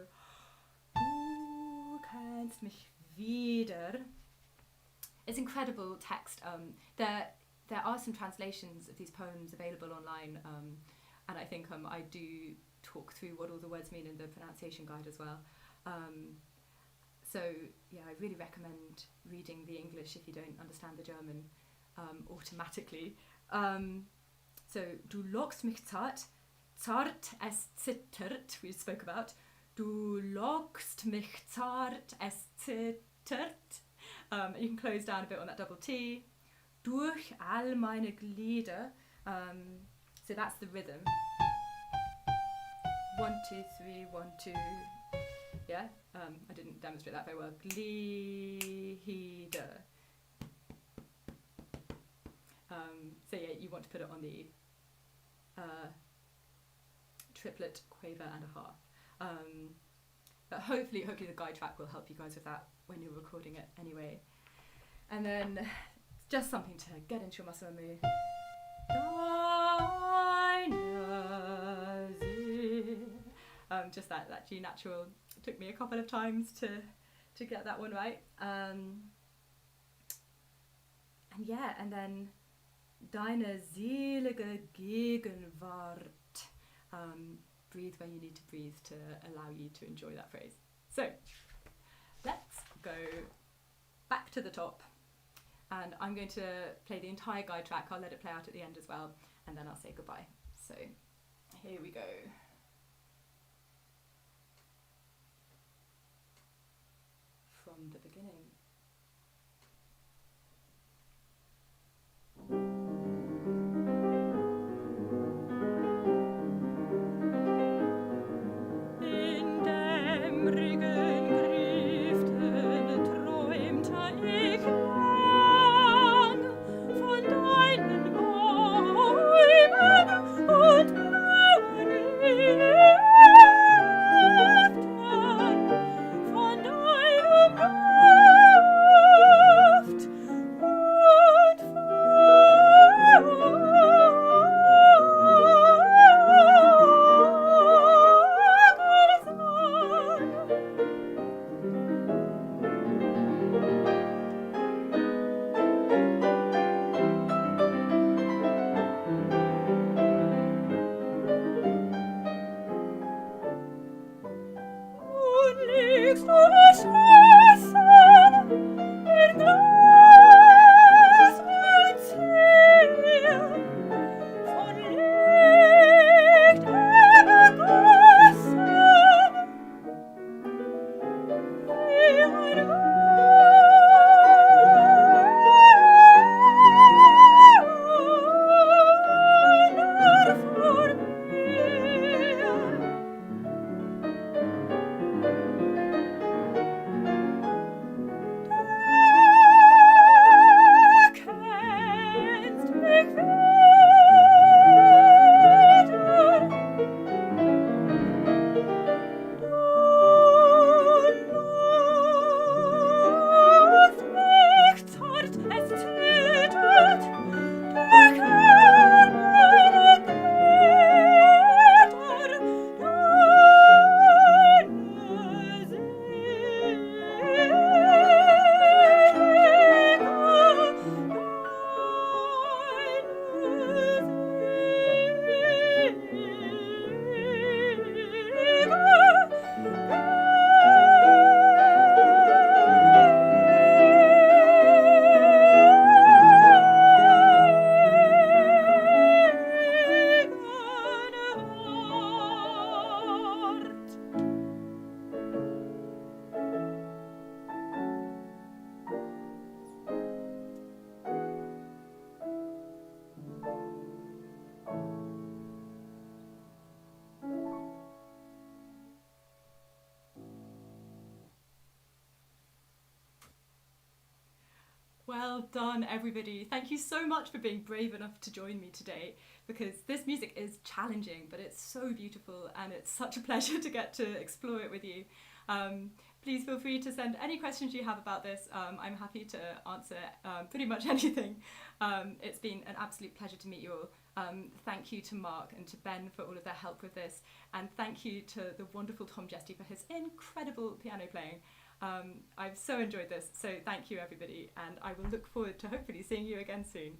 Du kennst mich wieder. It's incredible text. There are some translations of these poems available online, and I think I do talk through what all the words mean in the pronunciation guide as well. So yeah, I really recommend reading the English if you don't understand the German automatically. So, du lockst mich zart, zart es zittert, we spoke about. Du lockst mich zart es zittert. You can close down a bit on that double T. Durch all meine Glieder. So that's the rhythm. 1, 2, 3, 1, 2. Yeah, I didn't demonstrate that very well. Glieder. So yeah, you want to put it on the triplet, quaver and a half. But hopefully the guide track will help you guys with that when you're recording it anyway. And then just something to get into your muscle memory. Just that G natural. It took me a couple of times to get that one right. And yeah, and then deine selige Gegenwart. Breathe where you need to breathe to allow you to enjoy that phrase. So let's go back to the top, and I'm going to play the entire guide track. I'll let it play out at the end as well, and then I'll say goodbye. So here we go. From the beginning. Well done, everybody. Thank you so much for being brave enough to join me today, because this music is challenging, but it's so beautiful and it's such a pleasure to get to explore it with you. Please feel free to send any questions you have about this. I'm happy to answer pretty much anything. It's been an absolute pleasure to meet you all. Thank you to Mark and to Ben for all of their help with this, and thank you to the wonderful Tom Jesty for his incredible piano playing. I've so enjoyed this, so thank you everybody, and I will look forward to hopefully seeing you again soon.